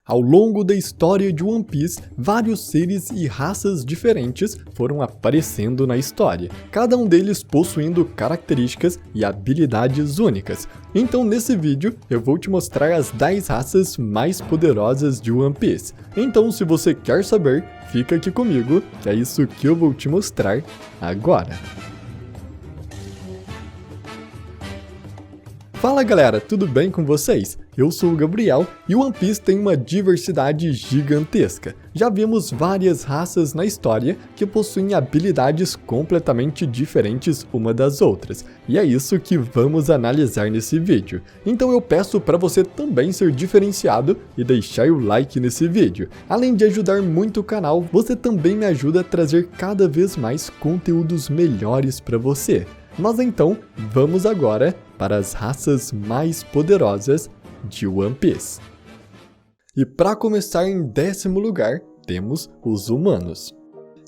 Ao longo da história de One Piece, vários seres e raças diferentes foram aparecendo na história, cada um deles possuindo características e habilidades únicas. Então nesse vídeo eu vou te mostrar as 10 raças mais poderosas de One Piece. Então se você quer saber, fica aqui comigo, que é isso que eu vou te mostrar agora. Fala galera, tudo bem com vocês? Eu sou o Gabriel e o One Piece tem uma diversidade gigantesca. Já vimos várias raças na história que possuem habilidades completamente diferentes uma das outras, e é isso que vamos analisar nesse vídeo. Então eu peço para você também ser diferenciado e deixar o like nesse vídeo. Além de ajudar muito o canal, você também me ajuda a trazer cada vez mais conteúdos melhores para você. Mas então, vamos agora para as raças mais poderosas de One Piece. E para começar, em 10º lugar, temos os humanos.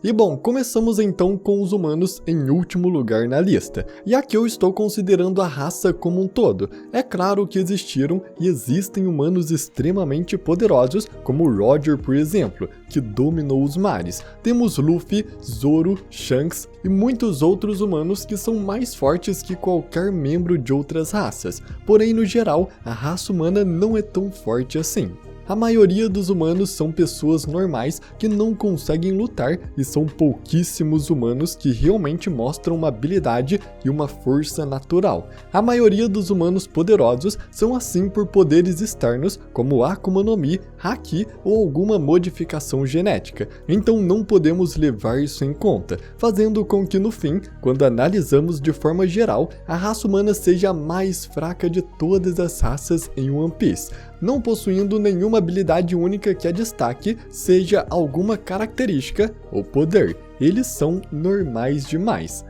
E bom, começamos então com os humanos em último lugar na lista, e aqui eu estou considerando a raça como um todo. É claro que existiram e existem humanos extremamente poderosos, como Roger, por exemplo, que dominou os mares. Temos Luffy, Zoro, Shanks e muitos outros humanos que são mais fortes que qualquer membro de outras raças, porém no geral, a raça humana não é tão forte assim. A maioria dos humanos são pessoas normais que não conseguem lutar e são pouquíssimos humanos que realmente mostram uma habilidade e uma força natural. A maioria dos humanos poderosos são assim por poderes externos como Akuma no Mi, Haki ou alguma modificação genética, então não podemos levar isso em conta, fazendo com que no fim, quando analisamos de forma geral, a raça humana seja a mais fraca de todas as raças em One Piece, não possuindo nenhuma habilidade única que a destaque, seja alguma característica ou poder. Eles são normais demais.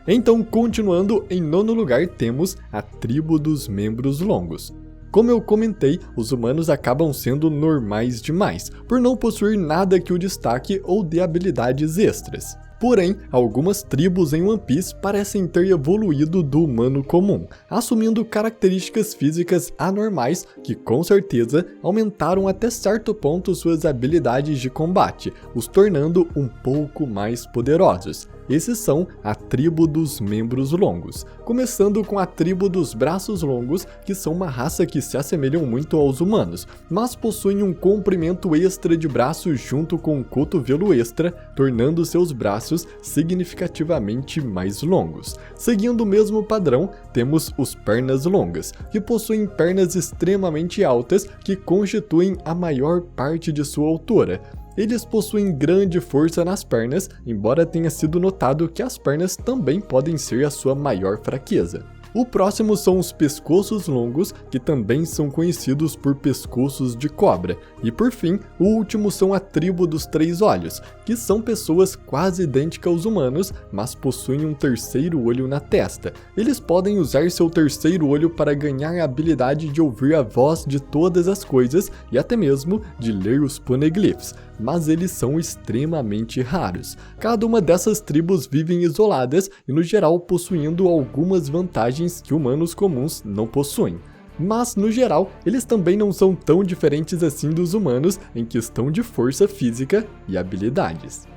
Então, continuando, em 9º lugar temos a tribo dos membros longos. Como eu comentei, os humanos acabam sendo normais demais, por não possuir nada que o destaque ou dê habilidades extras. Porém, algumas tribos em One Piece parecem ter evoluído do humano comum, assumindo características físicas anormais que com certeza aumentaram até certo ponto suas habilidades de combate, os tornando um pouco mais poderosos. Esses são a tribo dos membros longos, começando com a tribo dos braços longos, que são uma raça que se assemelham muito aos humanos, mas possuem um comprimento extra de braço junto com um cotovelo extra, tornando seus braços significativamente mais longos. Seguindo o mesmo padrão, temos os pernas longas, que possuem pernas extremamente altas que constituem a maior parte de sua altura. Eles possuem grande força nas pernas, embora tenha sido notado que as pernas também podem ser a sua maior fraqueza. O próximo são os pescoços longos, que também são conhecidos por pescoços de cobra. E por fim, o último são a tribo dos 3 olhos, que são pessoas quase idênticas aos humanos, mas possuem um terceiro olho na testa. Eles podem usar seu terceiro olho para ganhar a habilidade de ouvir a voz de todas as coisas e até mesmo de ler os poneglyphs, mas eles são extremamente raros. Cada uma dessas tribos vivem isoladas e no geral possuindo algumas vantagens que humanos comuns não possuem. Mas, no geral, eles também não são tão diferentes assim dos humanos em questão de força física e habilidades.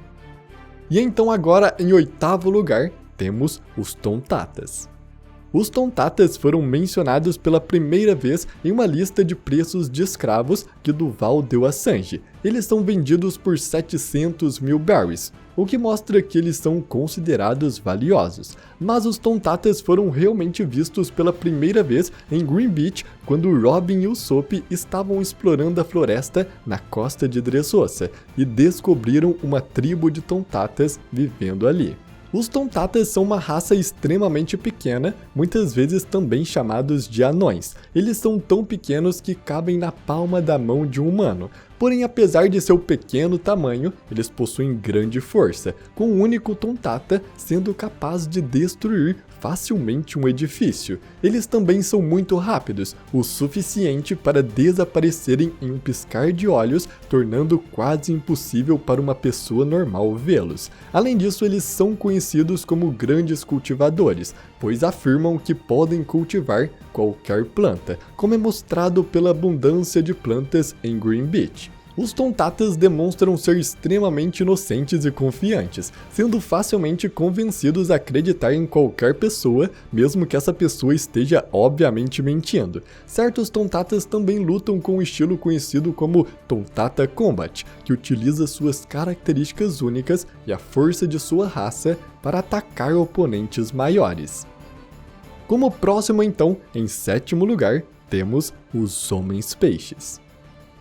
E então agora, em 8º lugar, temos os Tontatas. Os Tontatas foram mencionados pela primeira vez em uma lista de preços de escravos que Duval deu a Sanji. Eles são vendidos por 700 mil berries, o que mostra que eles são considerados valiosos. Mas os Tontatas foram realmente vistos pela primeira vez em Green Beach, quando Robin e Usopp estavam explorando a floresta na costa de Dressrosa e descobriram uma tribo de Tontatas vivendo ali. Os Tontatas são uma raça extremamente pequena, muitas vezes também chamados de anões. Eles são tão pequenos que cabem na palma da mão de um humano. Porém, apesar de seu pequeno tamanho, eles possuem grande força, com um único Tontata sendo capaz de destruir facilmente um edifício. Eles também são muito rápidos, o suficiente para desaparecerem em um piscar de olhos, tornando quase impossível para uma pessoa normal vê-los. Além disso, eles são conhecidos como grandes cultivadores, pois afirmam que podem cultivar qualquer planta, como é mostrado pela abundância de plantas em Green Beach. Os Tontatas demonstram ser extremamente inocentes e confiantes, sendo facilmente convencidos a acreditar em qualquer pessoa, mesmo que essa pessoa esteja obviamente mentindo. Certos Tontatas também lutam com um estilo conhecido como Tontata Combat, que utiliza suas características únicas e a força de sua raça para atacar oponentes maiores. Como próximo então, em sétimo lugar, temos os Homens-Peixes.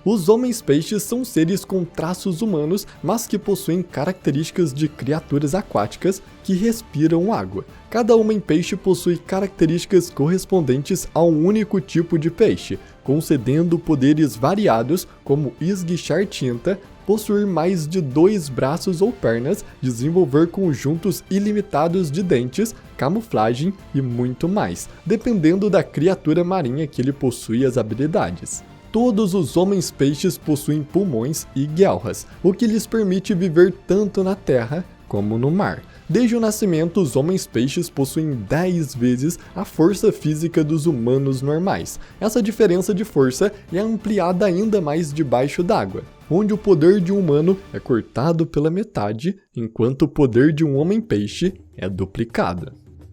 Os homens-peixes são seres com traços humanos, mas que possuem características de criaturas aquáticas que respiram água. Cada homem-peixe possui características correspondentes a um único tipo de peixe, concedendo poderes variados como esguichar tinta, possuir mais de 2 braços ou pernas, desenvolver conjuntos ilimitados de dentes, camuflagem e muito mais, dependendo da criatura marinha que ele possui as habilidades. Todos os homens-peixes possuem pulmões e guelras, o que lhes permite viver tanto na terra como no mar. Desde o nascimento, os homens-peixes possuem 10 vezes a força física dos humanos normais. Essa diferença de força é ampliada ainda mais debaixo d'água, onde o poder de um humano é cortado pela metade, enquanto o poder de um homem-peixe é duplicado.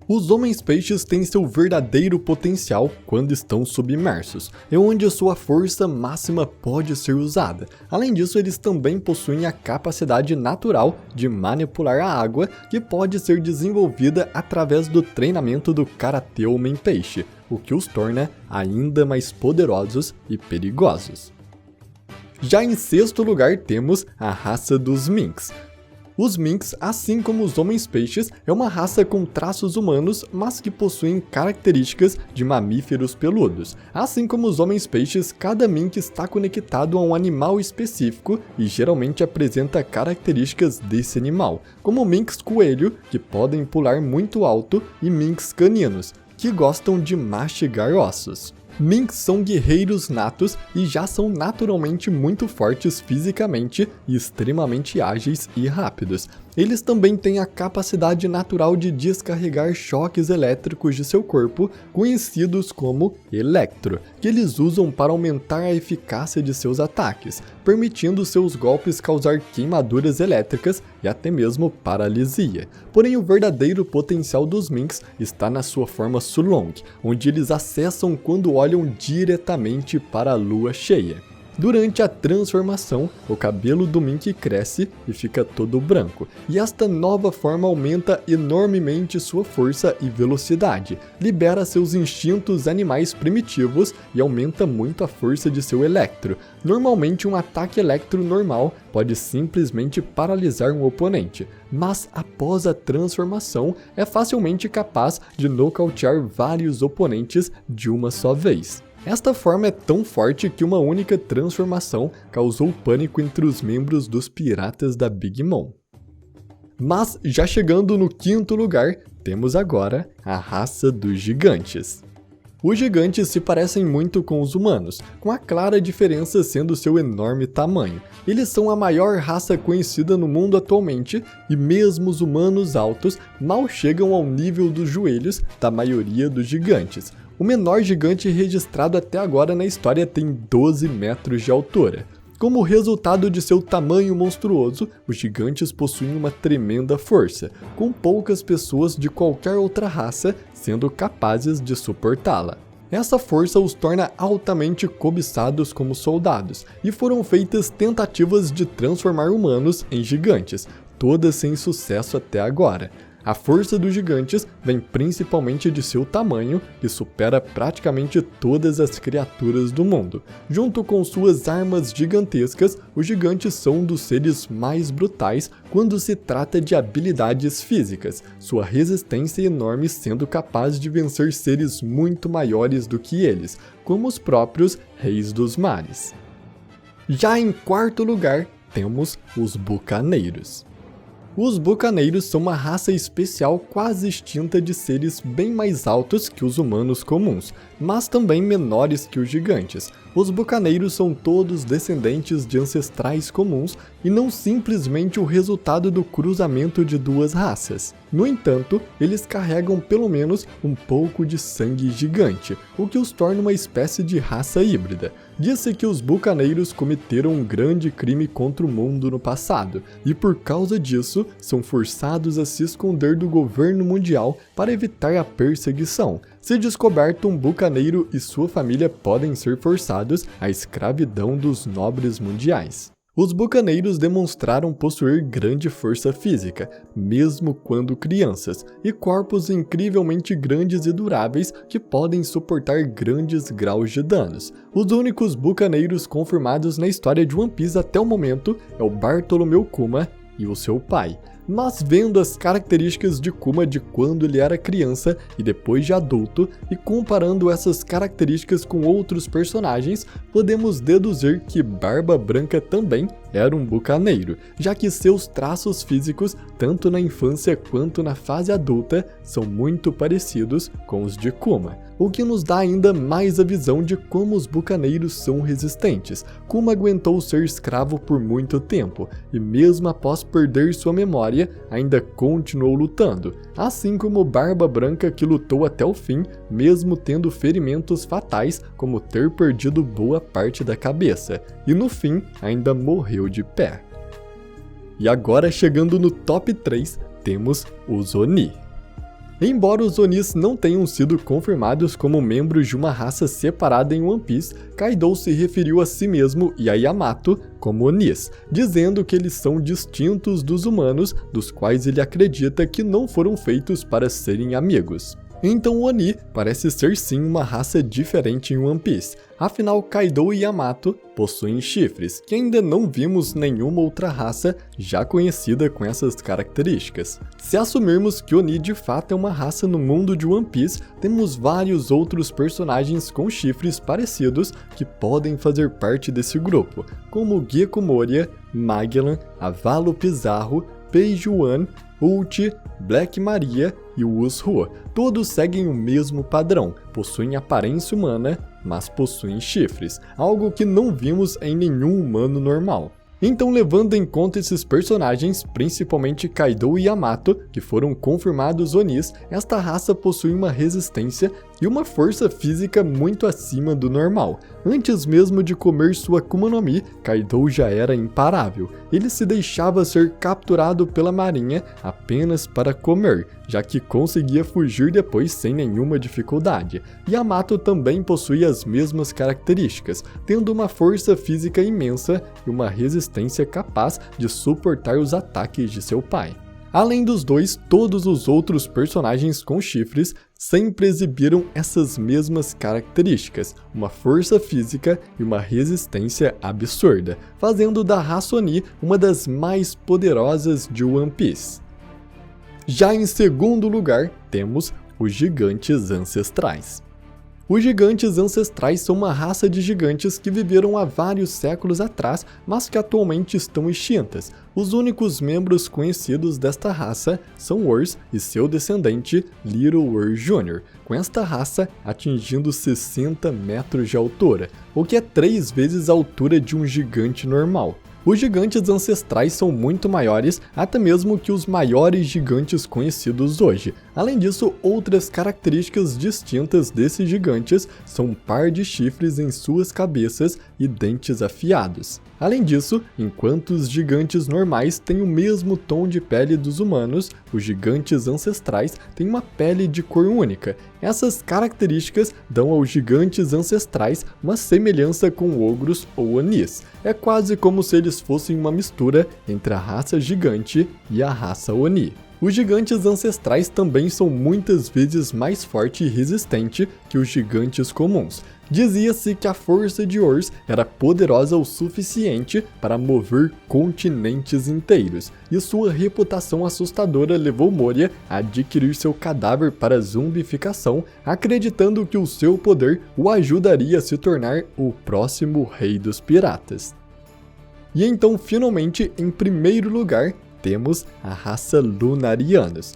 Os homens-peixes têm seu verdadeiro potencial quando estão submersos, é onde a sua força máxima pode ser usada. Além disso, eles também possuem a capacidade natural de manipular a água, que pode ser desenvolvida através do treinamento do Karatê Homem-Peixe, o que os torna ainda mais poderosos e perigosos. Já em sexto lugar temos a raça dos Minks. Os Minks, assim como os homens-peixes, é uma raça com traços humanos, mas que possuem características de mamíferos peludos. Assim como os homens-peixes, cada Mink está conectado a um animal específico e geralmente apresenta características desse animal, como Minks coelho, que podem pular muito alto, e Minks caninos, que gostam de mastigar ossos. Minks são guerreiros natos e já são naturalmente muito fortes fisicamente e extremamente ágeis e rápidos. Eles também têm a capacidade natural de descarregar choques elétricos de seu corpo, conhecidos como electro, que eles usam para aumentar a eficácia de seus ataques, permitindo seus golpes causar queimaduras elétricas e até mesmo paralisia. Porém, o verdadeiro potencial dos Minks está na sua forma Sulong, onde eles acessam quando olham diretamente para a lua cheia. Durante a transformação, o cabelo do Mink cresce e fica todo branco, e esta nova forma aumenta enormemente sua força e velocidade, libera seus instintos animais primitivos e aumenta muito a força de seu electro. Normalmente, um ataque electro normal pode simplesmente paralisar um oponente, mas após a transformação, é facilmente capaz de nocautear vários oponentes de uma só vez. Esta forma é tão forte que uma única transformação causou pânico entre os membros dos piratas da Big Mom. Mas, já chegando no quinto lugar, temos agora a raça dos gigantes. Os gigantes se parecem muito com os humanos, com a clara diferença sendo seu enorme tamanho. Eles são a maior raça conhecida no mundo atualmente, e mesmo os humanos altos mal chegam ao nível dos joelhos da maioria dos gigantes. O menor gigante registrado até agora na história tem 12 metros de altura. Como resultado de seu tamanho monstruoso, os gigantes possuem uma tremenda força, com poucas pessoas de qualquer outra raça sendo capazes de suportá-la. Essa força os torna altamente cobiçados como soldados, e foram feitas tentativas de transformar humanos em gigantes, todas sem sucesso até agora. A força dos gigantes vem principalmente de seu tamanho, que supera praticamente todas as criaturas do mundo. Junto com suas armas gigantescas, os gigantes são um dos seres mais brutais quando se trata de habilidades físicas, sua resistência enorme sendo capaz de vencer seres muito maiores do que eles, como os próprios reis dos mares. Já em quarto lugar, temos os bucaneiros. Os bucaneiros são uma raça especial quase extinta de seres bem mais altos que os humanos comuns, mas também menores que os gigantes. Os bucaneiros são todos descendentes de ancestrais comuns e não simplesmente o resultado do cruzamento de duas raças. No entanto, eles carregam pelo menos um pouco de sangue gigante, o que os torna uma espécie de raça híbrida. Disse que os bucaneiros cometeram um grande crime contra o mundo no passado, e por causa disso, são forçados a se esconder do governo mundial para evitar a perseguição. Se descoberto, um bucaneiro e sua família podem ser forçados à escravidão dos nobres mundiais. Os bucaneiros demonstraram possuir grande força física, mesmo quando crianças, e corpos incrivelmente grandes e duráveis que podem suportar grandes graus de danos. Os únicos bucaneiros confirmados na história de One Piece até o momento é o Bartolomeu Kuma e o seu pai. Mas vendo as características de Kuma de quando ele era criança e depois de adulto, e comparando essas características com outros personagens, podemos deduzir que Barba Branca também era um bucaneiro, já que seus traços físicos, tanto na infância quanto na fase adulta, são muito parecidos com os de Kuma, o que nos dá ainda mais a visão de como os bucaneiros são resistentes. Kuma aguentou ser escravo por muito tempo, e mesmo após perder sua memória, ainda continuou lutando, assim como Barba Branca, que lutou até o fim, mesmo tendo ferimentos fatais como ter perdido boa parte da cabeça, e no fim ainda morreu de pé. E agora, chegando no top 3, temos os Oni. Embora os Onis não tenham sido confirmados como membros de uma raça separada em One Piece, Kaido se referiu a si mesmo e a Yamato como Onis, dizendo que eles são distintos dos humanos, dos quais ele acredita que não foram feitos para serem amigos. Então o Oni parece ser sim uma raça diferente em One Piece, afinal Kaido e Yamato possuem chifres, que ainda não vimos nenhuma outra raça já conhecida com essas características. Se assumirmos que Oni de fato é uma raça no mundo de One Piece, temos vários outros personagens com chifres parecidos que podem fazer parte desse grupo, como Gecko Moria, Magellan, Avalo Pizarro, Peijuan, Uchi, Black Maria e o Usopp. Todos seguem o mesmo padrão, possuem aparência humana, mas possuem chifres, algo que não vimos em nenhum humano normal. Então, levando em conta esses personagens, principalmente Kaido e Yamato, que foram confirmados Onis, esta raça possui uma resistência e uma força física muito acima do normal. Antes mesmo de comer sua Akuma no Mi, Kaido já era imparável. Ele se deixava ser capturado pela marinha apenas para comer, já que conseguia fugir depois sem nenhuma dificuldade. Yamato também possui as mesmas características, tendo uma força física imensa e uma resistência capaz de suportar os ataques de seu pai. Além dos dois, todos os outros personagens com chifres sempre exibiram essas mesmas características, uma força física e uma resistência absurda, fazendo da raça Oni uma das mais poderosas de One Piece. Já em segundo lugar, temos os gigantes ancestrais. Os gigantes ancestrais são uma raça de gigantes que viveram há vários séculos atrás, mas que atualmente estão extintas. Os únicos membros conhecidos desta raça são Urs e seu descendente Little Urs Jr., com esta raça atingindo 60 metros de altura, o que é 3 vezes a altura de um gigante normal. Os gigantes ancestrais são muito maiores, até mesmo que os maiores gigantes conhecidos hoje. Além disso, outras características distintas desses gigantes são um par de chifres em suas cabeças e dentes afiados. Além disso, enquanto os gigantes normais têm o mesmo tom de pele dos humanos, os gigantes ancestrais têm uma pele de cor única. Essas características dão aos gigantes ancestrais uma semelhança com ogros ou onis. É quase como se eles fossem uma mistura entre a raça gigante e a raça Oni. Os gigantes ancestrais também são muitas vezes mais forte e resistente que os gigantes comuns. Dizia-se que a força de Urs era poderosa o suficiente para mover continentes inteiros, e sua reputação assustadora levou Moria a adquirir seu cadáver para zumbificação, acreditando que o seu poder o ajudaria a se tornar o próximo rei dos piratas. E então, finalmente, em primeiro lugar, temos a raça Lunarianos.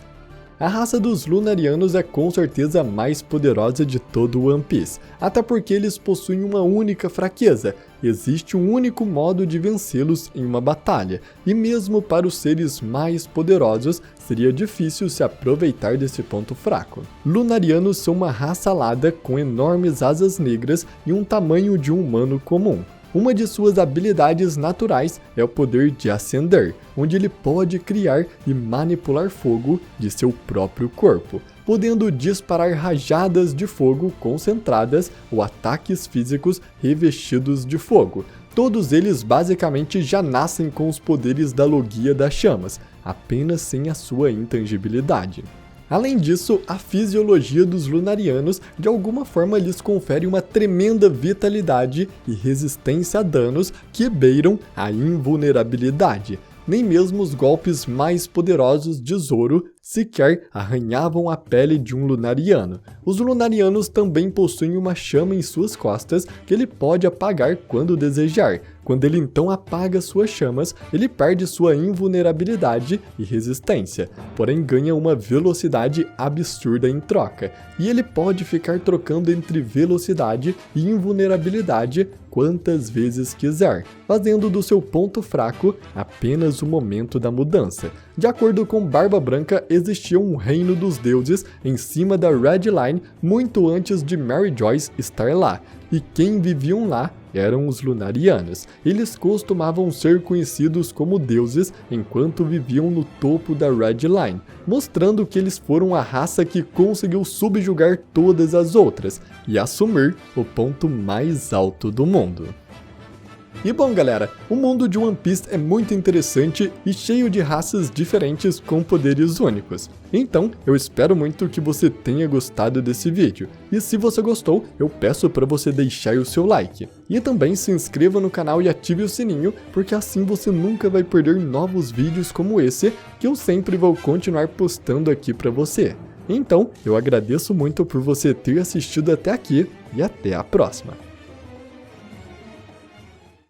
A raça dos Lunarianos é com certeza a mais poderosa de todo o One Piece, até porque eles possuem uma única fraqueza: existe um único modo de vencê-los em uma batalha, e mesmo para os seres mais poderosos, seria difícil se aproveitar desse ponto fraco. Lunarianos são uma raça alada com enormes asas negras e um tamanho de um humano comum. Uma de suas habilidades naturais é o poder de ascender, onde ele pode criar e manipular fogo de seu próprio corpo, podendo disparar rajadas de fogo concentradas ou ataques físicos revestidos de fogo. Todos eles basicamente já nascem com os poderes da Logia das Chamas, apenas sem a sua intangibilidade. Além disso, a fisiologia dos Lunarianos de alguma forma lhes confere uma tremenda vitalidade e resistência a danos que beiram a invulnerabilidade. Nem mesmo os golpes mais poderosos de Zoro sequer arranhavam a pele de um Lunariano. Os Lunarianos também possuem uma chama em suas costas que ele pode apagar quando desejar. Quando ele então apaga suas chamas, ele perde sua invulnerabilidade e resistência, porém ganha uma velocidade absurda em troca, e ele pode ficar trocando entre velocidade e invulnerabilidade quantas vezes quiser, fazendo do seu ponto fraco apenas o momento da mudança. De acordo com Barba Branca, existia um reino dos deuses em cima da Red Line muito antes de Mary Joyce estar lá, e quem viviam lá eram os Lunarianos. Eles costumavam ser conhecidos como deuses enquanto viviam no topo da Red Line, mostrando que eles foram a raça que conseguiu subjugar todas as outras e assumir o ponto mais alto do mundo. E bom galera, o mundo de One Piece é muito interessante e cheio de raças diferentes com poderes únicos. Então, eu espero muito que você tenha gostado desse vídeo. E se você gostou, eu peço para você deixar o seu like. E também se inscreva no canal e ative o sininho, porque assim você nunca vai perder novos vídeos como esse, que eu sempre vou continuar postando aqui para você. Então, eu agradeço muito por você ter assistido até aqui e até a próxima.